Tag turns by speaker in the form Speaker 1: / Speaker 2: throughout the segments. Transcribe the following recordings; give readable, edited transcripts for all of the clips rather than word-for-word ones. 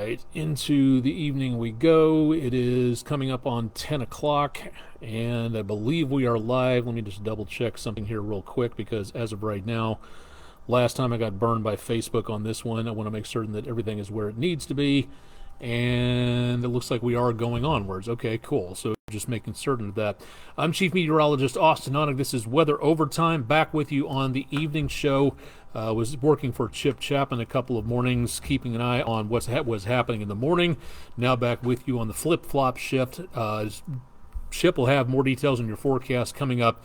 Speaker 1: right, into the evening we go. It is coming up on 10 o'clock, and I believe we are live. Let me just double check something here real quick, because as of right now, last time I got burned by Facebook on this one. I want to make certain that everything is where it needs to be, and it looks like we are going onwards. Okay, cool. So just making certain of that. I'm Chief Meteorologist Austen Onek. This is Weather Overtime, back with you on the evening show. Was working for Chip Chapman a couple of mornings, keeping an eye on what was happening in the morning. Now back with you on the flip-flop shift. Chip will have more details on your forecast coming up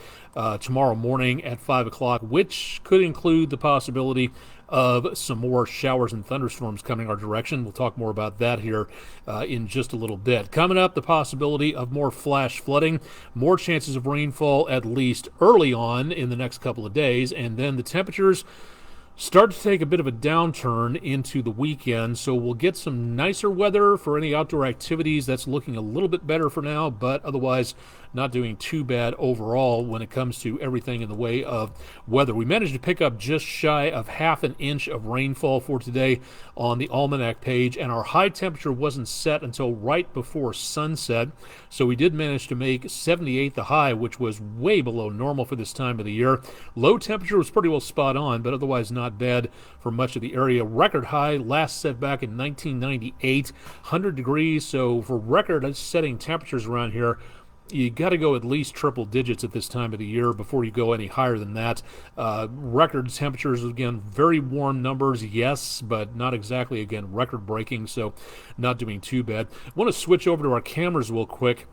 Speaker 1: tomorrow morning at 5 o'clock, which could include the possibility of some more showers and thunderstorms coming our direction. We'll talk more about that here in just a little bit. Coming up, the possibility of more flash flooding, more chances of rainfall at least early on in the next couple of days, and then the temperatures start to take a bit of a downturn into the weekend, so we'll get some nicer weather for any outdoor activities. That's looking a little bit better for now, but otherwise not doing too bad overall when it comes to everything in the way of weather. We managed to pick up just shy of half an inch of rainfall for today on the almanac page, and our high temperature wasn't set until right before sunset, so we did manage to make 78 the high, which was way below normal for this time of the year. Low temperature was pretty well spot on, but otherwise not bad for much of the area. Record high last set back in 1998, 100 degrees, so for record setting temperatures around here, you got to go at least triple digits at this time of the year before you go any higher than that. Record temperatures, again, very warm numbers, yes, but not exactly, again, record-breaking, so not doing too bad. I want to switch over to our cameras real quick.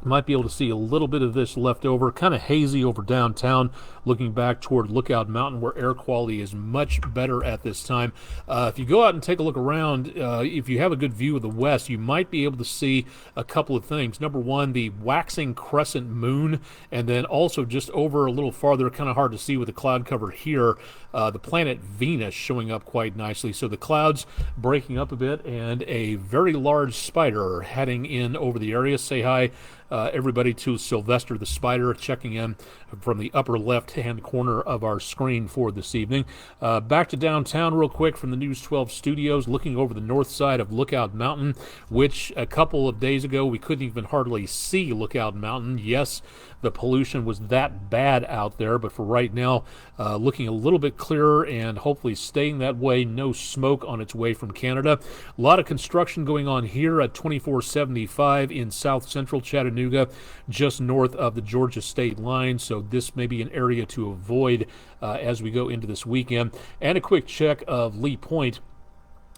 Speaker 1: Might be able to see a little bit of this left over, kind of hazy over downtown, looking back toward Lookout Mountain, where air quality is much better at this time. If you go out and take a look around, if you have a good view of the west, you might be able to see a couple of things. Number one, the waxing crescent moon, and then also just over a little farther, kind of hard to see with the cloud cover here, the planet Venus showing up quite nicely. So the clouds breaking up a bit, and a very large spider heading in over the area. Say hi, everybody, to Sylvester the Spider, checking in from the upper left-hand corner of our screen for this evening. Back to downtown real quick from the News 12 studios, looking over the north side of Lookout Mountain, which a couple of days ago we couldn't even hardly see Lookout Mountain. Yes, the pollution was that bad out there, but for right now, looking a little bit clearer and hopefully staying that way. No smoke on its way from Canada. A lot of construction going on here at 2475 in south central Chattanooga, just north of the Georgia state line, so this may be an area to avoid as we go into this weekend. And a quick check of Lee Point,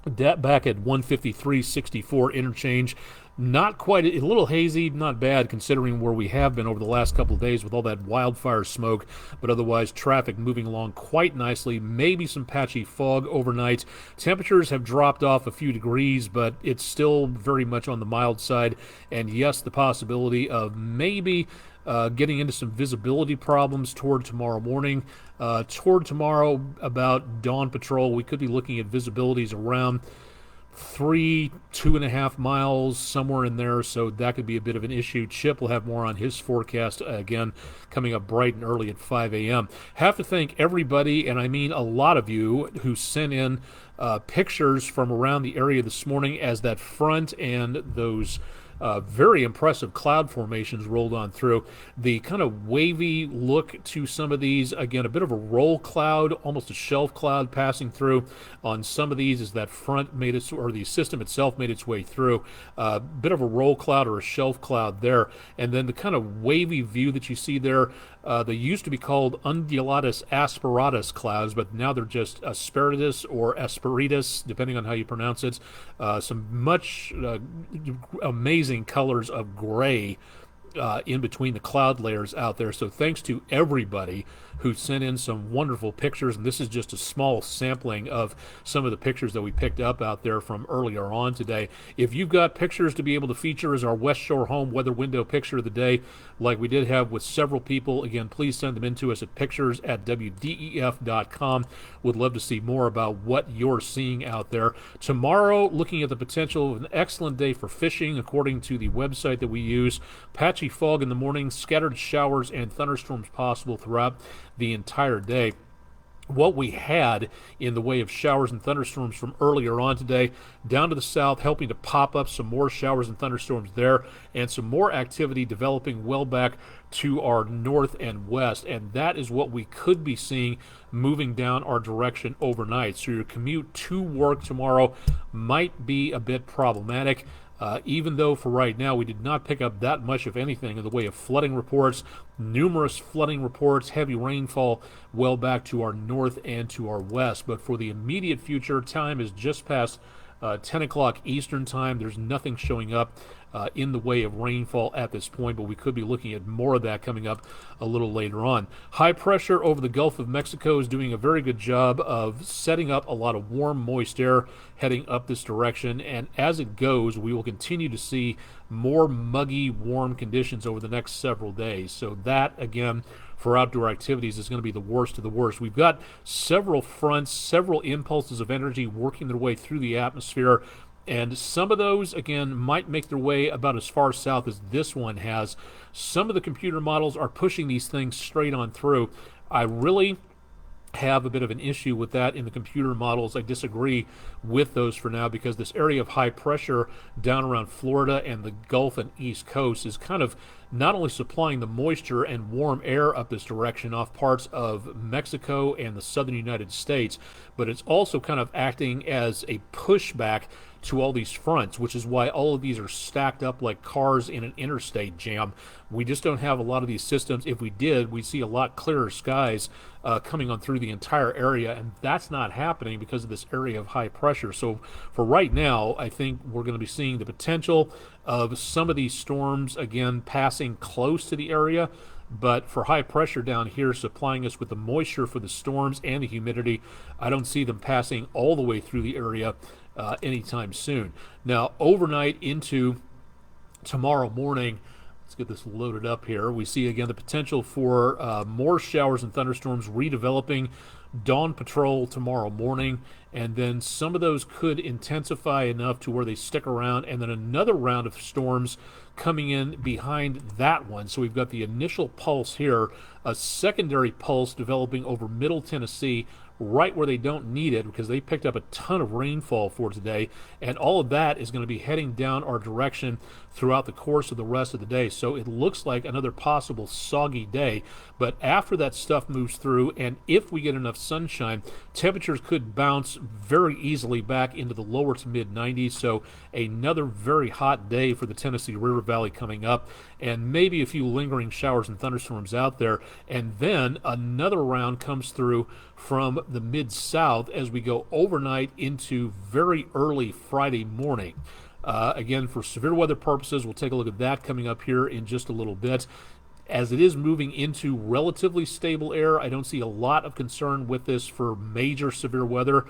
Speaker 1: back at 153-64 interchange. Not quite, a little hazy, not bad considering where we have been over the last couple of days with all that wildfire smoke, but otherwise traffic moving along quite nicely. Maybe some patchy fog overnight. Temperatures have dropped off a few degrees, but it's still very much on the mild side. And yes, the possibility of maybe getting into some visibility problems toward tomorrow morning. Toward tomorrow, about dawn patrol, we could be looking at visibilities around 2.5 miles, somewhere in there, so that could be a bit of an issue. Chip will have more on his forecast, again, coming up bright and early at 5 a.m. Have to thank everybody, and I mean a lot of you, who sent in pictures from around the area this morning as that front and those very impressive cloud formations rolled on through. The kind of wavy look to some of these, again, a bit of a roll cloud, almost a shelf cloud passing through on some of these as that front made its, or the system itself made its way through. A bit of a roll cloud or a shelf cloud there. And then the kind of wavy view that you see there, they used to be called undulatus asperatus clouds, but now they're just asperatus or asperitas, depending on how you pronounce it. Some much amazing colors of gray in between the cloud layers out there. So thanks to everybody who sent in some wonderful pictures, and this is just a small sampling of some of the pictures that we picked up out there from earlier on today. If you've got pictures to be able to feature as our West Shore Home Weather Window picture of the day, like we did have with several people, again, please send them in to us at pictures@wdef.com. Would love to see more about what you're seeing out there. Tomorrow, looking at the potential of an excellent day for fishing, according to the website that we use. Patchy fog in the morning, scattered showers and thunderstorms possible throughout the entire day. what we had in the way of showers and thunderstorms from earlier on today down to the south, helping to pop up some more showers and thunderstorms there, and some more activity developing well back to our north and west. And that is what we could be seeing moving down our direction overnight. So your commute to work tomorrow might be a bit problematic. Even though for right now we did not pick up that much of anything in the way of flooding reports, numerous flooding reports, heavy rainfall well back to our north and to our west. But for the immediate future, time is just past 10 o'clock Eastern time. There's nothing showing up in the way of rainfall at this point, but we could be looking at more of that coming up a little later on. High pressure over the Gulf of Mexico is doing a very good job of setting up a lot of warm, moist air heading up this direction, and as it goes, we will continue to see more muggy, warm conditions over the next several days. So that, again, for outdoor activities is going to be the worst of the worst. We've got several fronts, several impulses of energy working their way through the atmosphere, and some of those, again, might make their way about as far south as this one has. Some of the computer models are pushing these things straight on through. I really have a bit of an issue with that in the computer models. I disagree with those for now, because this area of high pressure down around Florida and the Gulf and East Coast is kind of not only supplying the moisture and warm air up this direction off parts of Mexico and the southern United States, but it's also kind of acting as a pushback to all these fronts, which is why all of these are stacked up like cars in an interstate jam. We just don't have a lot of these systems. If we did, we'd see a lot clearer skies coming on through the entire area, and that's not happening because of this area of high pressure. So for right now, I think we're going to be seeing the potential of some of these storms, again, passing close to the area, but for high pressure down here supplying us with the moisture for the storms and the humidity, I don't see them passing all the way through the area anytime soon. Now, overnight into tomorrow morning, let's get this loaded up here. We see again the potential for more showers and thunderstorms redeveloping dawn patrol tomorrow morning, and then some of those could intensify enough to where they stick around, and then another round of storms coming in behind that one. So we've got the initial pulse here, a secondary pulse developing over Middle Tennessee, right where they don't need it because they picked up a ton of rainfall for today, and all of that is going to be heading down our direction throughout the course of the rest of the day. So it looks like another possible soggy day, but after that stuff moves through, and if we get enough sunshine, temperatures could bounce very easily back into the lower to mid 90s. So another very hot day for the Tennessee River Valley coming up, and maybe a few lingering showers and thunderstorms out there, and then another round comes through from the mid-south as we go overnight into very early Friday morning. Again, for severe weather purposes, we'll take a look at that coming up here in just a little bit. As it is moving into relatively stable air, I don't see a lot of concern with this for major severe weather,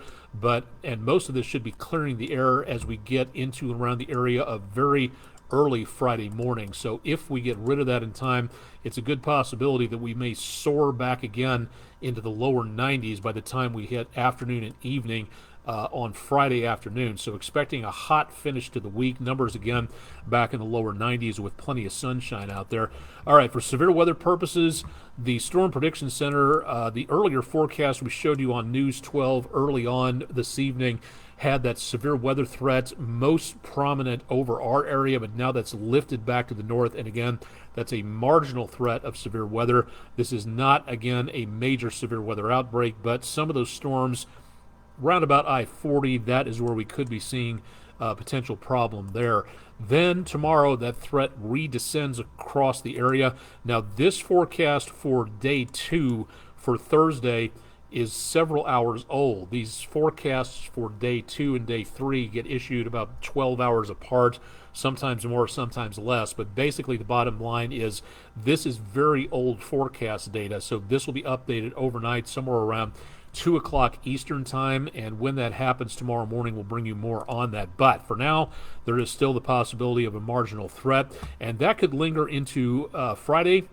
Speaker 1: and most of this should be clearing the air as we get into and around the area of very early Friday morning. So if we get rid of that in time, it's a good possibility that we may soar back again into the lower 90s by the time we hit afternoon and evening on Friday afternoon. So expecting a hot finish to the week. Numbers again back in the lower 90s with plenty of sunshine out there. All right, for severe weather purposes, the Storm Prediction Center, the earlier forecast we showed you on News 12 early on this evening, had that severe weather threat most prominent over our area, but now that's lifted back to the north, and again, that's a marginal threat of severe weather. This is not, again, a major severe weather outbreak, but some of those storms round about I-40, that is where we could be seeing a potential problem there. Then tomorrow, that threat redescends across the area. Now, this forecast for day 2 for Thursday is several hours old. These forecasts for day 2 and day 3 get issued about 12 hours apart, sometimes more, sometimes less, but basically the bottom line is this is very old forecast data, so this will be updated overnight somewhere around 2 o'clock Eastern time, and when that happens tomorrow morning, we'll bring you more on that. But for now, there is still the possibility of a marginal threat, and that could linger into Friday,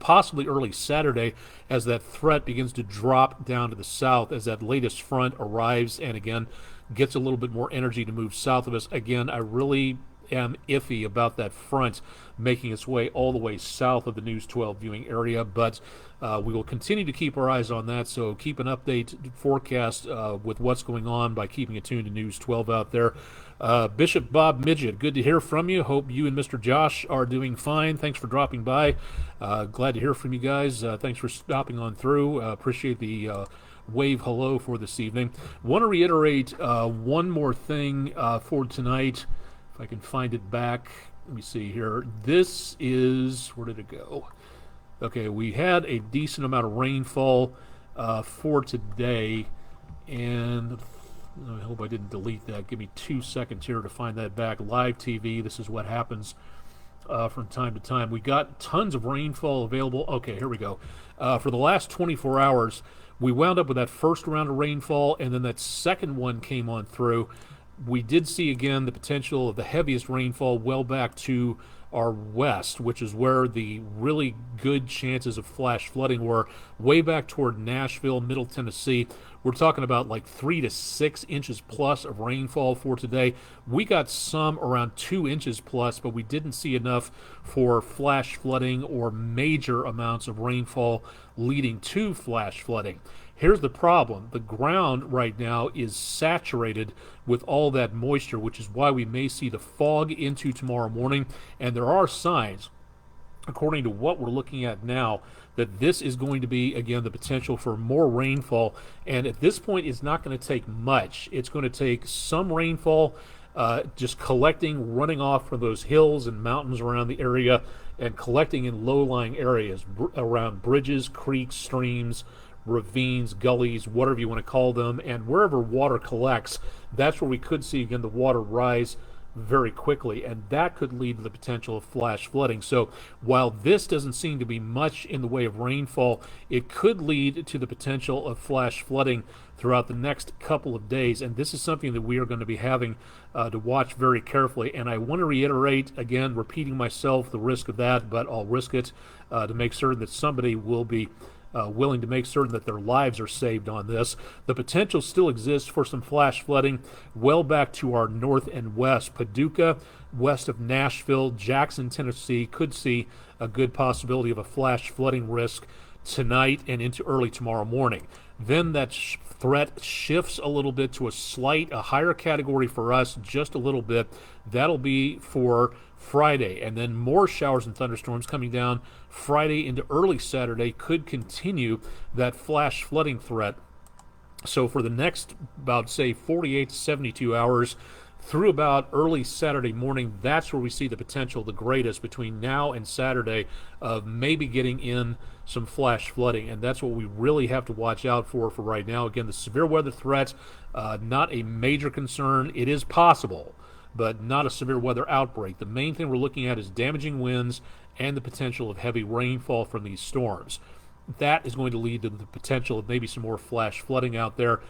Speaker 1: possibly early Saturday, as that threat begins to drop down to the south as that latest front arrives and again gets a little bit more energy to move south of us. Again, I really am iffy about that front making its way all the way south of the News 12 viewing area, but we will continue to keep our eyes on that, so keep an update forecast with what's going on by keeping attuned to News 12 out there. Bishop Bob Midget, good to hear from you. Hope you and Mr. Josh are doing fine. Thanks for dropping by. Glad to hear from you guys. Thanks for stopping on through. Appreciate the wave hello for this evening. Want to reiterate one more thing for tonight. If I can find it back. Let me see here. This is, where did it go? Okay, we had a decent amount of rainfall for today, and I hope I didn't delete that. Give me 2 seconds here to find that back. Live TV, this is what happens from time to time. We got tons of rainfall available. Okay, here we go. For the last 24 hours, we wound up with that first round of rainfall, and then that second one came on through. We did see again the potential of the heaviest rainfall well back to our west, which is where the really good chances of flash flooding were, way back toward Nashville, Middle Tennessee. We're talking about like 3 to 6 inches plus of rainfall for today. We got some around 2 inches plus, but we didn't see enough for flash flooding or major amounts of rainfall leading to flash flooding. Here's the problem. The ground right now is saturated with all that moisture, which is why we may see the fog into tomorrow morning. And there are signs, according to what we're looking at now, that this is going to be, again, the potential for more rainfall. And at this point, it's not going to take much. It's going to take some rainfall, just collecting, running off from those hills and mountains around the area, and collecting in low-lying areas around bridges, creeks, streams, ravines, gullies, whatever you want to call them, and wherever water collects, that's where we could see again the water rise very quickly, and that could lead to the potential of flash flooding. So while this doesn't seem to be much in the way of rainfall, it could lead to the potential of flash flooding throughout the next couple of days, and this is something that we are going to be having to watch very carefully. And I want to reiterate, again, repeating myself, the risk of that, but I'll risk it to make certain that somebody will be willing to make certain that their lives are saved on this. The potential still exists for some flash flooding well back to our north and west. Paducah, west of Nashville, Jackson, Tennessee, could see a good possibility of a flash flooding risk tonight and into early tomorrow morning. Then that threat shifts a little bit to a higher category for us, just a little bit. That'll be for Friday, and then more showers and thunderstorms coming down Friday into early Saturday could continue that flash flooding threat. So for the next about, say, 48 to 72 hours through about early Saturday morning, that's where we see the potential the greatest between now and Saturday of maybe getting in some flash flooding, and that's what we really have to watch out for right now. Again, the severe weather threat, not a major concern. It is possible, but not a severe weather outbreak. The main thing we're looking at is damaging winds and the potential of heavy rainfall from these storms. That is going to lead to the potential of maybe some more flash flooding out there.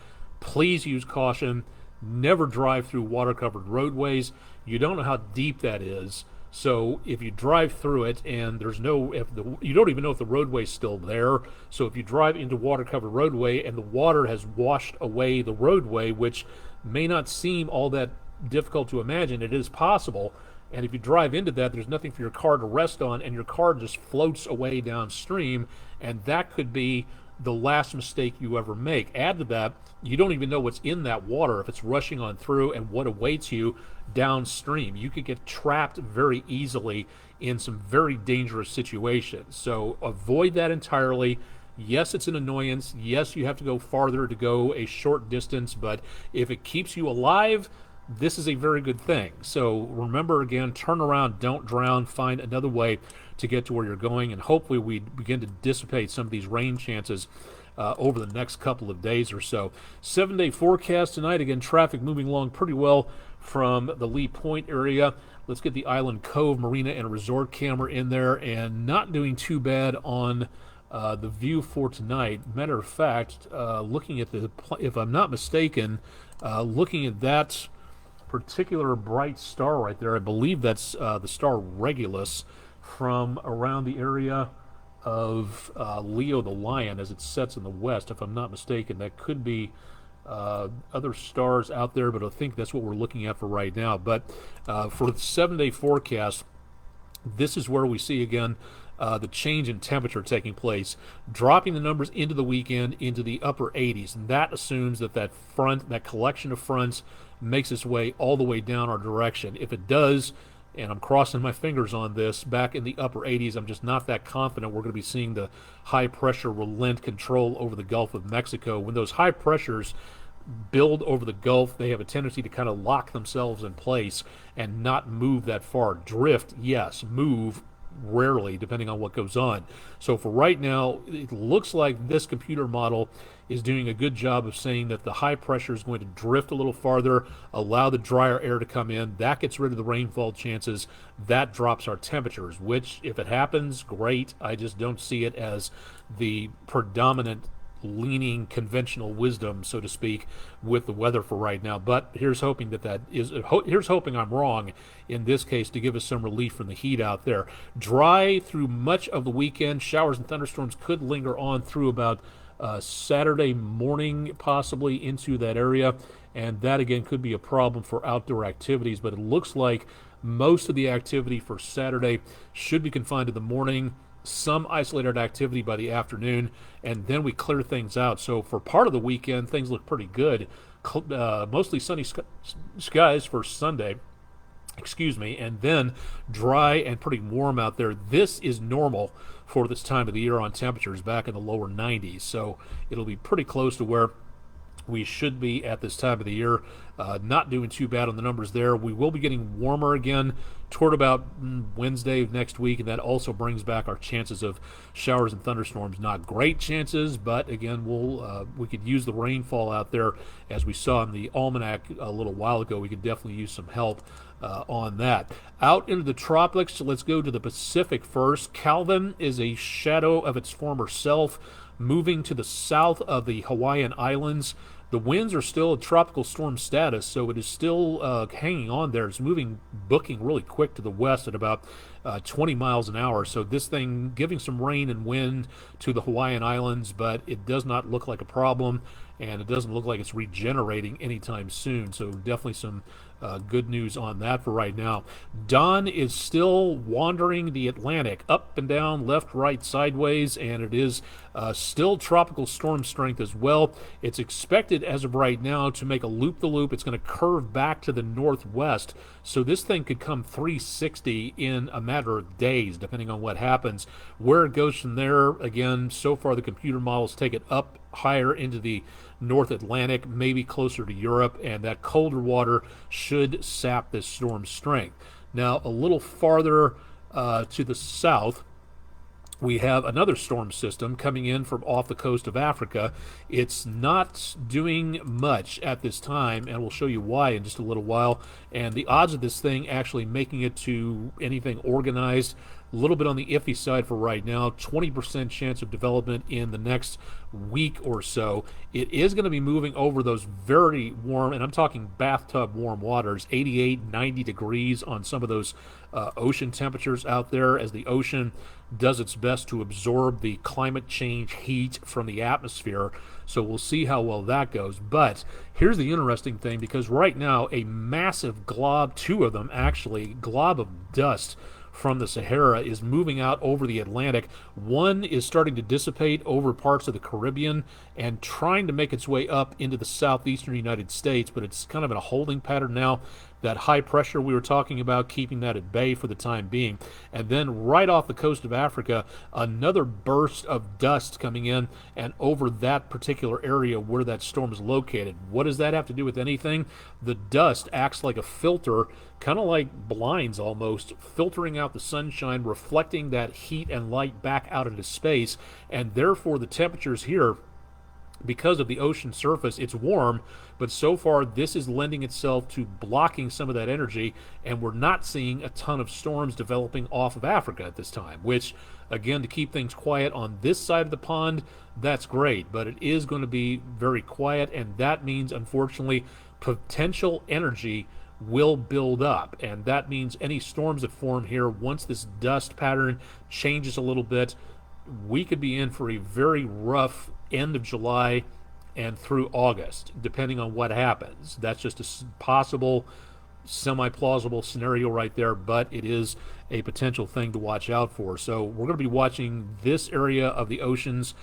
Speaker 1: Please use caution. Never drive through water-covered roadways. You don't know how deep that is. So if you drive through it and you don't even know if the roadway is still there. So if you drive into water-covered roadway and the water has washed away the roadway, which may not seem all that difficult to imagine, it is possible. And if you drive into that, there's nothing for your car to rest on, and your car just floats away downstream, and that could be the last mistake you ever make. Add to that, you don't even know what's in that water if it's rushing on through and what awaits you downstream. You could get trapped very easily in some very dangerous situations. So avoid that entirely. Yes, it's an annoyance. Yes, you have to go farther to go a short distance, but if it keeps you alive, this is a very good thing. So remember, again, turn around, don't drown, find another way to get to where you're going, and hopefully we begin to dissipate some of these rain chances over the next couple of days or so. 7-day forecast tonight. Again, traffic moving along pretty well from the Lee Point area. Let's get the Island Cove Marina and Resort camera in there, and not doing too bad on the view for tonight. Matter of fact, looking at if I'm not mistaken, looking at that particular bright star right there, I believe that's the star Regulus from around the area of Leo the Lion as it sets in the west, if I'm not mistaken. That could be other stars out there, but I think that's what we're looking at for right now. But for the 7-day forecast, this is where we see again the change in temperature taking place, dropping the numbers into the weekend into the upper 80s, and that assumes that that collection of fronts makes its way all the way down our direction. If it does, and I'm crossing my fingers on this, back in the upper 80s, I'm just not that confident we're going to be seeing the high pressure relent control over the Gulf of Mexico. When those high pressures build over the Gulf, they have a tendency to kind of lock themselves in place and not move that far. Drift, yes. Move, rarely, depending on what goes on. So for right now, it looks like this computer model is doing a good job of saying that the high pressure is going to drift a little farther, allow the drier air to come in. That gets rid of the rainfall chances. That drops our temperatures, which, if it happens, great. I just don't see it as the predominant leaning conventional wisdom, so to speak, with the weather for right now. But here's hoping here's hoping I'm wrong in this case, to give us some relief from the heat out there. Dry through much of the weekend. Showers and thunderstorms could linger on through about Saturday morning, possibly into that area, and that again could be a problem for outdoor activities. But it looks like most of the activity for Saturday should be confined to the morning, some isolated activity by the afternoon, and then we clear things out. So for part of the weekend, things look pretty good. Mostly sunny skies for Sunday, and then dry and pretty warm out there. This is normal for this time of the year on temperatures, back in the lower 90s. So it'll be pretty close to where we should be at this time of the year. Not doing too bad on the numbers there. We will be getting warmer again toward about Wednesday of next week, and that also brings back our chances of showers and thunderstorms. Not great chances, but again, we could use the rainfall out there, as we saw in the almanac a little while ago. We could definitely use some help on that. Out into the tropics, let's go to the Pacific first. Calvin is a shadow of its former self, moving to the south of the Hawaiian Islands. The winds are still at tropical storm status, so it is still hanging on there. It's booking really quick to the west at about 20 miles an hour. So this thing giving some rain and wind to the Hawaiian Islands, but it does not look like a problem, and it doesn't look like it's regenerating anytime soon. So definitely some good news on that for right now. Don is still wandering the Atlantic, up and down, left, right, sideways, and it is still tropical storm strength as well. It's expected as of right now to make a loop-the-loop. It's going to curve back to the northwest, so this thing could come 360 in a matter of days, depending on what happens. Where it goes from there, again, so far the computer models take it up higher into the North Atlantic, maybe closer to Europe, and that colder water should sap this storm's strength. Now, a little farther to the south, we have another storm system coming in from off the coast of Africa. It's not doing much at this time, and we'll show you why in just a little while. And the odds of this thing actually making it to anything organized, a little bit on the iffy side for right now. 20% chance of development in the next week or so. It is going to be moving over those very warm, and I'm talking bathtub warm waters, 88, 90 degrees on some of those ocean temperatures out there, as the ocean does its best to absorb the climate change heat from the atmosphere. So we'll see how well that goes. But here's the interesting thing, because right now a massive glob, two of them actually, glob of dust from the Sahara is moving out over the Atlantic. One is starting to dissipate over parts of the Caribbean and trying to make its way up into the southeastern United States, but it's kind of in a holding pattern now. That high pressure we were talking about, keeping that at bay for the time being. And then right off the coast of Africa, another burst of dust coming in and over that particular area where that storm is located. What does that have to do with anything? The dust acts like a filter, kind of like blinds almost, filtering out the sunshine, reflecting that heat and light back out into space, and therefore the temperatures here, because of the ocean surface, it's warm, but so far this is lending itself to blocking some of that energy, and we're not seeing a ton of storms developing off of Africa at this time, which, again, to keep things quiet on this side of the pond, that's great, but it is going to be very quiet, and that means, unfortunately, potential energy will build up, and that means any storms that form here, once this dust pattern changes a little bit, we could be in for a very rough end of July, and through August, depending on what happens. That's just a possible, semi-plausible scenario right there, but it is a potential thing to watch out for. So we're going to be watching this area of the oceans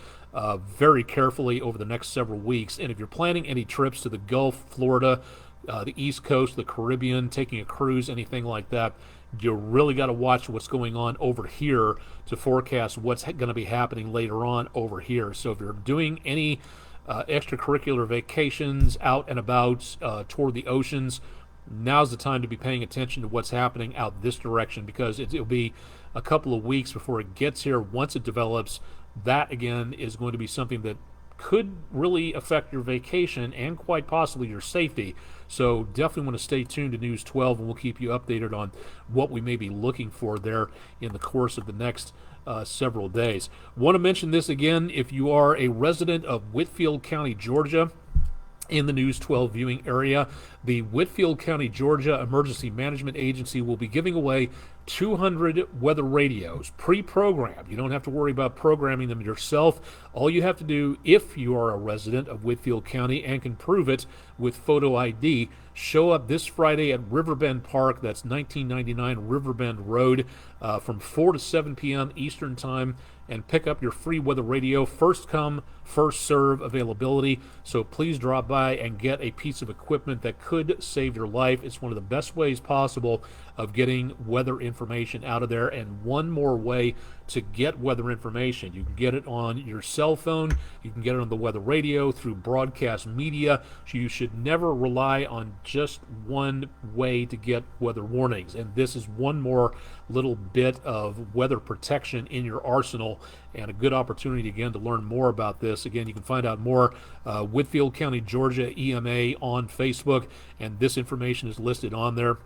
Speaker 1: very carefully over the next several weeks. And if you're planning any trips to the Gulf, Florida, the East Coast, the Caribbean, taking a cruise, anything like that, you really got to watch what's going on over here to forecast what's going to be happening later on over here. So if you're doing any extracurricular vacations out and about toward the oceans, now's the time to be paying attention to what's happening out this direction, because it'll be a couple of weeks before it gets here. Once it develops, that again is going to be something that could really affect your vacation and quite possibly your safety. So definitely want to stay tuned to News 12, and we'll keep you updated on what we may be looking for there in the course of the next several days. Want to mention this again: if you are a resident of Whitfield County, Georgia, in the News 12 viewing area, the Whitfield County, Georgia Emergency Management Agency will be giving away 200 weather radios, pre-programmed. You don't have to worry about programming them yourself. All you have to do, if you are a resident of Whitfield County and can prove it with photo ID, show up this Friday at Riverbend Park. That's 1999 Riverbend Road from 4 to 7 p.m. Eastern Time, and pick up your free weather radio. First come, first serve availability. So please drop by and get a piece of equipment that could save your life. It's one of the best ways possible of getting weather information out of there. And one more way to get weather information: you can get it on your cell phone, you can get it on the weather radio, through broadcast media. So you should never rely on just one way to get weather warnings, and this is one more little bit of weather protection in your arsenal, and a good opportunity again to learn more about this. Again, you can find out more Whitfield County, Georgia EMA on Facebook, and this information is listed on there.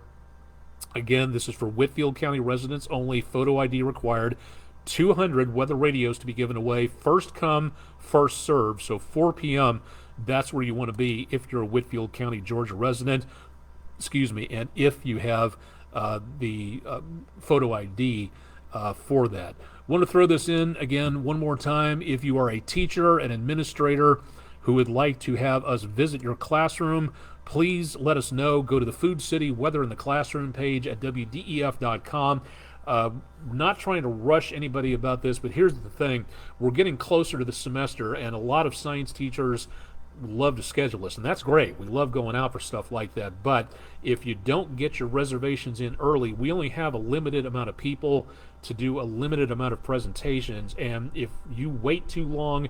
Speaker 1: Again, this is for Whitfield County residents only, photo ID required. 200 weather radios to be given away. First come, first serve. So 4 p.m., that's where you want to be if you're a Whitfield County, Georgia resident. And if you have the photo ID for that. Want to throw this in again one more time: if you are a teacher, an administrator who would like to have us visit your classroom, please let us know. Go to the Food City Weather in the Classroom page at WDEF.com. Not trying to rush anybody about this, but here's the thing: we're getting closer to the semester, and a lot of science teachers love to schedule us, and that's great. We love going out for stuff like that. But if you don't get your reservations in early, we only have a limited amount of people to do a limited amount of presentations, and if you wait too long,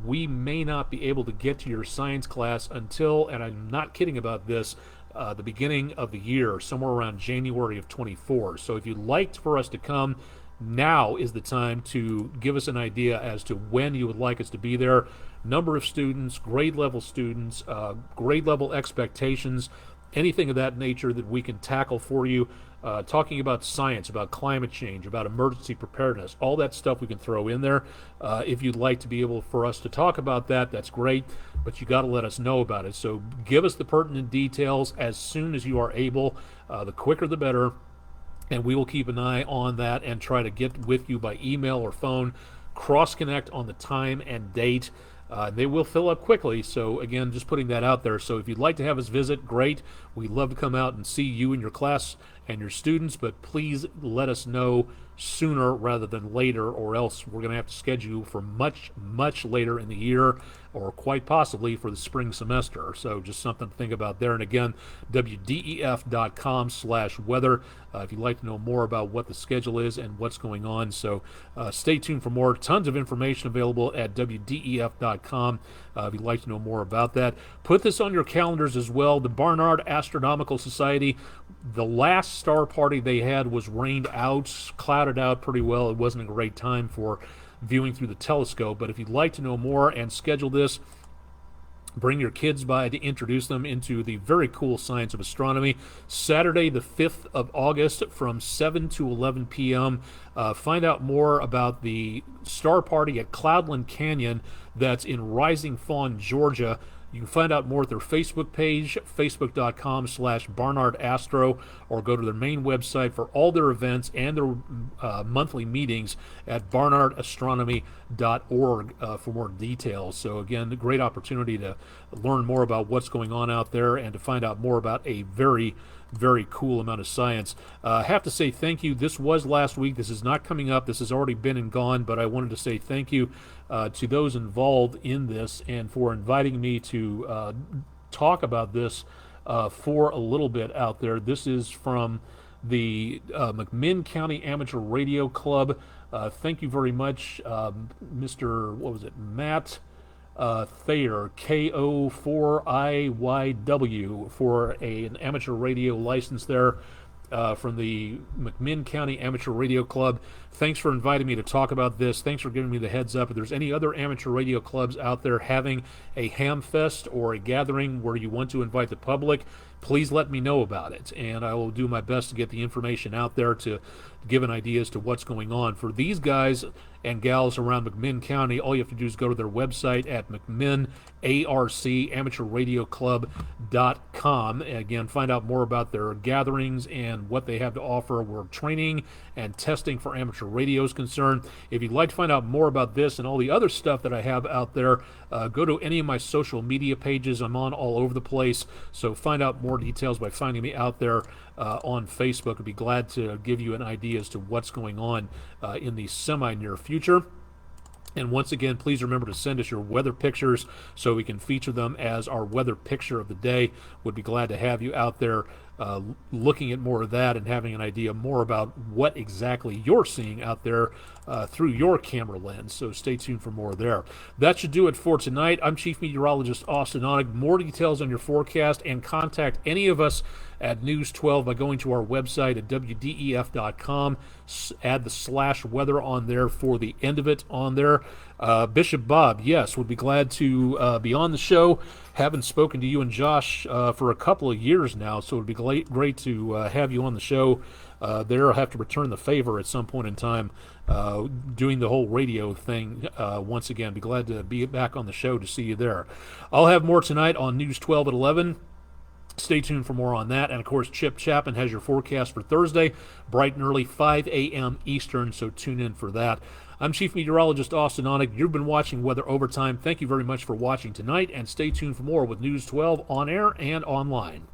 Speaker 1: we may not be able to get to your science class until, and I'm not kidding about this, the beginning of the year, somewhere around January of 24. So if you'd like for us to come, now is the time to give us an idea as to when you would like us to be there. Number of students, grade level students, grade level expectations, anything of that nature that we can tackle for you. Talking about science, about climate change, about emergency preparedness, all that stuff we can throw in there. If you'd like to be able for us to talk about that, that's great, but you got to let us know about it. So give us the pertinent details as soon as you are able. The quicker the better, and we will keep an eye on that and try to get with you by email or phone. Cross-connect on the time and date. They will fill up quickly, so again, just putting that out there. So if you'd like to have us visit, great. We'd love to come out and see you and your class and your students, but please let us know sooner rather than later, or else we're going to have to schedule for much, much later in the year, or quite possibly for the spring semester. So just something to think about there. And again, WDEF.com/weather if you'd like to know more about what the schedule is and what's going on. So stay tuned for more. Tons of information available at WDEF.com if you'd like to know more about that. Put this on your calendars as well. The Barnard Astronomical Society, the last star party they had was rained out, clouded out pretty well. It wasn't a great time for viewing through the telescope, but if you'd like to know more and schedule this, bring your kids by to introduce them into the very cool science of astronomy. Saturday, the 5th of August from 7 to 11 p.m. Find out more about the star party at Cloudland Canyon that's in Rising Fawn, Georgia. You can find out more at their Facebook page, facebook.com/BarnardAstro, or go to their main website for all their events and their monthly meetings at barnardastronomy.org for more details. So again, a great opportunity to learn more about what's going on out there and to find out more about a very cool amount of science. I have to say thank you. This was last week. This is not coming up. This has already been and gone, but I wanted to say thank you to those involved in this and for inviting me to talk about this for a little bit out there. This is from the McMinn County Amateur Radio Club. Thank you very much, Mr. Matt Thayer, KO4IYW, for an amateur radio license there from the McMinn County Amateur Radio Club. Thanks for inviting me to talk about this. Thanks for giving me the heads up. If there's any other amateur radio clubs out there having a ham fest or a gathering where you want to invite the public, please let me know about it, and I will do my best to get the information out there to give an idea as to what's going on. For these guys and gals around McMinn County, all you have to do is go to their website at McMinnARCAmateurRadioClub.com. Again, find out more about their gatherings and what they have to offer where training and testing for amateur radio is concerned. If you'd like to find out more about this and all the other stuff that I have out there, go to any of my social media pages. I'm on all over the place, so find out more details by finding me out there on Facebook. I'd be glad to give you an idea as to what's going on in the semi-near future. And once again, please remember to send us your weather pictures so we can feature them as our weather picture of the day. Would be glad to have you out there looking at more of that and having an idea more about what exactly you're seeing out there through your camera lens. So stay tuned for more there. That should do it for tonight. I'm Chief Meteorologist Austen Onek. More details on your forecast, and contact any of us at News 12 by going to our website at WDEF.com. Add the /weather on there for the end of it on there. Bishop Bob, yes, would be glad to be on the show. Haven't spoken to you and Josh for a couple of years now, so it would be great to have you on the show there. I'll have to return the favor at some point in time doing the whole radio thing once again. Be glad to be back on the show to see you there. I'll have more tonight on News 12 at 11. Stay tuned for more on that. And, of course, Chip Chapman has your forecast for Thursday, bright and early, 5 a.m. Eastern, so tune in for that. I'm Chief Meteorologist Austen Onek. You've been watching Weather Overtime. Thank you very much for watching tonight, and stay tuned for more with News 12 on air and online.